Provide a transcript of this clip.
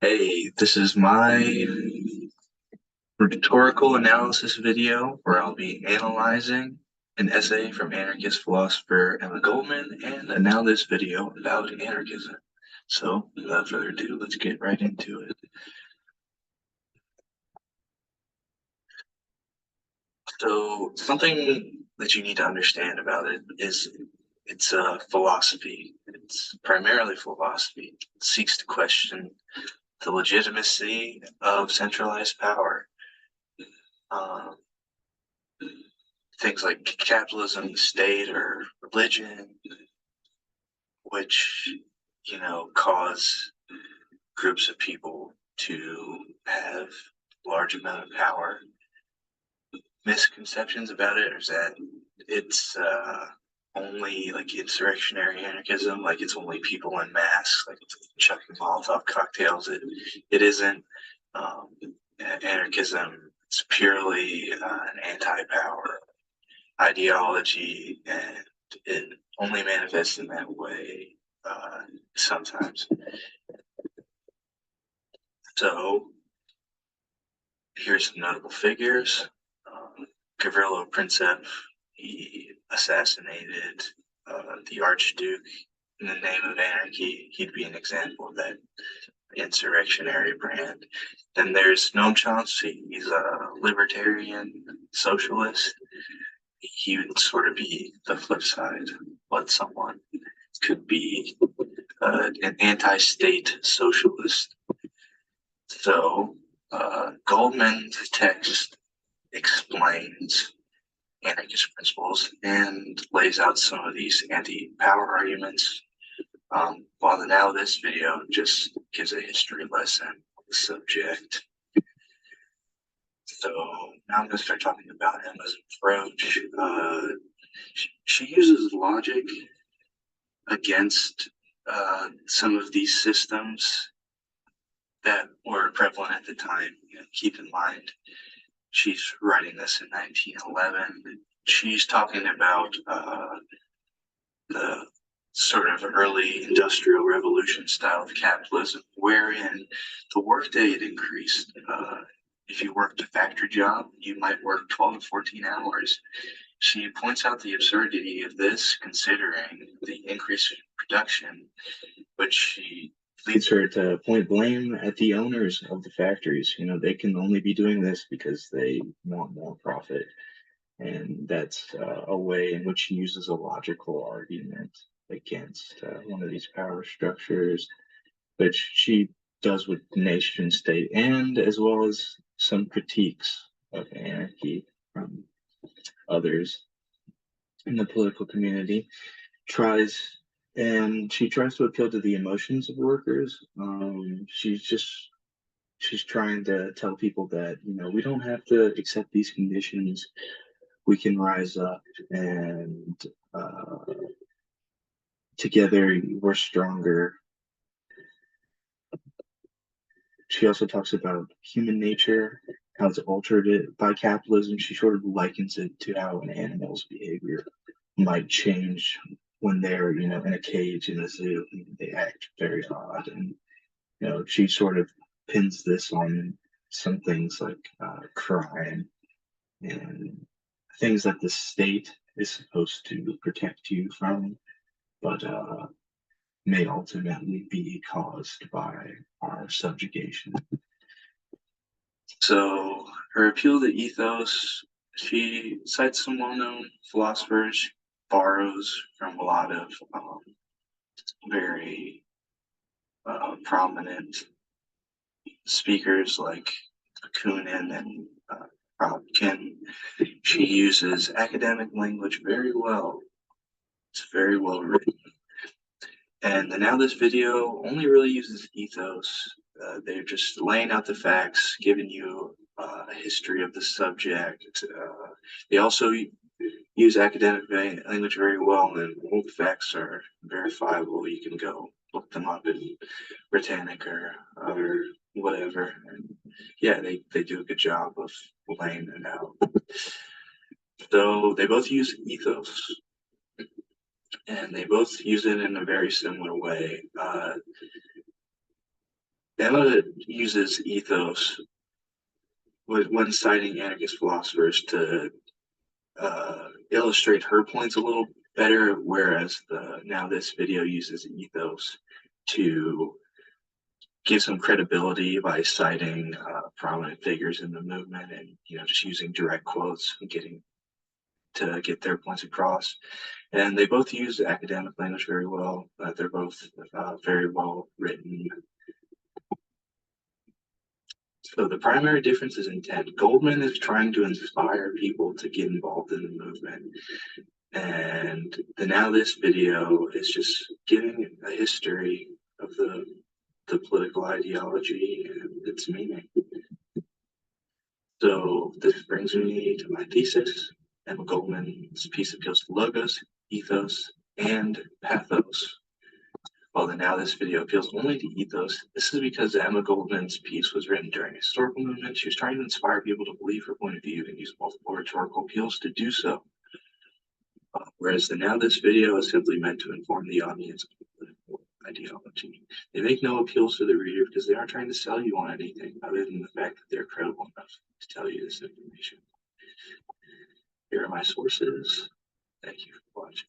Hey, this is my rhetorical analysis video where I'll be analyzing an essay from anarchist philosopher Emma Goldman and a now this video about anarchism. So, without further ado, let's get right into it. So, something that you need to understand about it is it's a philosophy. It's primarily philosophy. It seeks to question the legitimacy of centralized power. Um, Things like capitalism, the state, or religion, which, cause groups of people to have large amount of power. Misconceptions about it is that it's only like insurrectionary anarchism, like it's only people in mass, like it's chucking Molotov cocktails. It isn't. Um, Anarchism is purely an anti-power ideology, and it only manifests in that way sometimes. So here's some notable figures. Gavrilo Princip, he assassinated the Archduke in the name of anarchy. He'd be an example of that insurrectionary brand. Then there's Noam Chomsky. He's a libertarian socialist. He would sort of be the flip side, but someone could be an anti-state socialist. So Goldman's text explains anarchist principles and lays out some of these anti-power arguments, while the now this video just gives a history lesson on the subject. So now I'm going to start talking about Emma's approach. She uses logic against some of these systems that were prevalent at the time. Keep in mind, she's writing this in 1911. She's talking about the sort of early industrial revolution style of capitalism, wherein the workday had increased. If you worked a factory job, you might work 12 to 14 hours. She points out the absurdity of this, considering the increase in production, but she leads her to point blame at the owners of the factories. They can only be doing this because they want more profit. And that's a way in which she uses a logical argument against one of these power structures, which she does with nation state, and as well as some critiques of anarchy from others in the political community. She tries to appeal to the emotions of workers. She's trying to tell people that we don't have to accept these conditions. We can rise up, and together we're stronger. She also talks about human nature, how it's altered it by capitalism. She sort of likens it to how an animal's behavior might change when they're, in a cage in a zoo. They act very odd, and she sort of pins this on some things like crime and things that the state is supposed to protect you from, but may ultimately be caused by our subjugation. So her appeal to ethos, she cites some well-known philosophers, borrows from a lot of very prominent speakers like Bakunin and Kropotkin. She uses academic language very well. It's very well written. And now this video only really uses ethos. They're just laying out the facts, giving you a history of the subject. They also use academic language very well, and all the facts are verifiable. You can go look them up in Britannica or whatever. And yeah, they do a good job of laying it out. So they both use ethos, and they both use it in a very similar way. Emma uses ethos when citing anarchist philosophers to illustrate her points a little better, whereas the now this video uses ethos to give some credibility by citing prominent figures in the movement and just using direct quotes and getting to get their points across. And they both use academic language very well. They're both very well written. So the primary difference is intent. Goldman is trying to inspire people to get involved in the movement. And the now this video is just giving a history of the political ideology and its meaning. So this brings me to my thesis. Emma Goldman's piece appeals to logos, ethos, and pathos. While the now this video appeals only to ethos, this is because Emma Goldman's piece was written during a historical movement. She was trying to inspire people to believe her point of view and use multiple rhetorical appeals to do so. Whereas the now this video is simply meant to inform the audience of political ideology. They make no appeals to the reader because they aren't trying to sell you on anything other than the fact that they're credible enough to tell you this information. Here are my sources. Thank you for watching.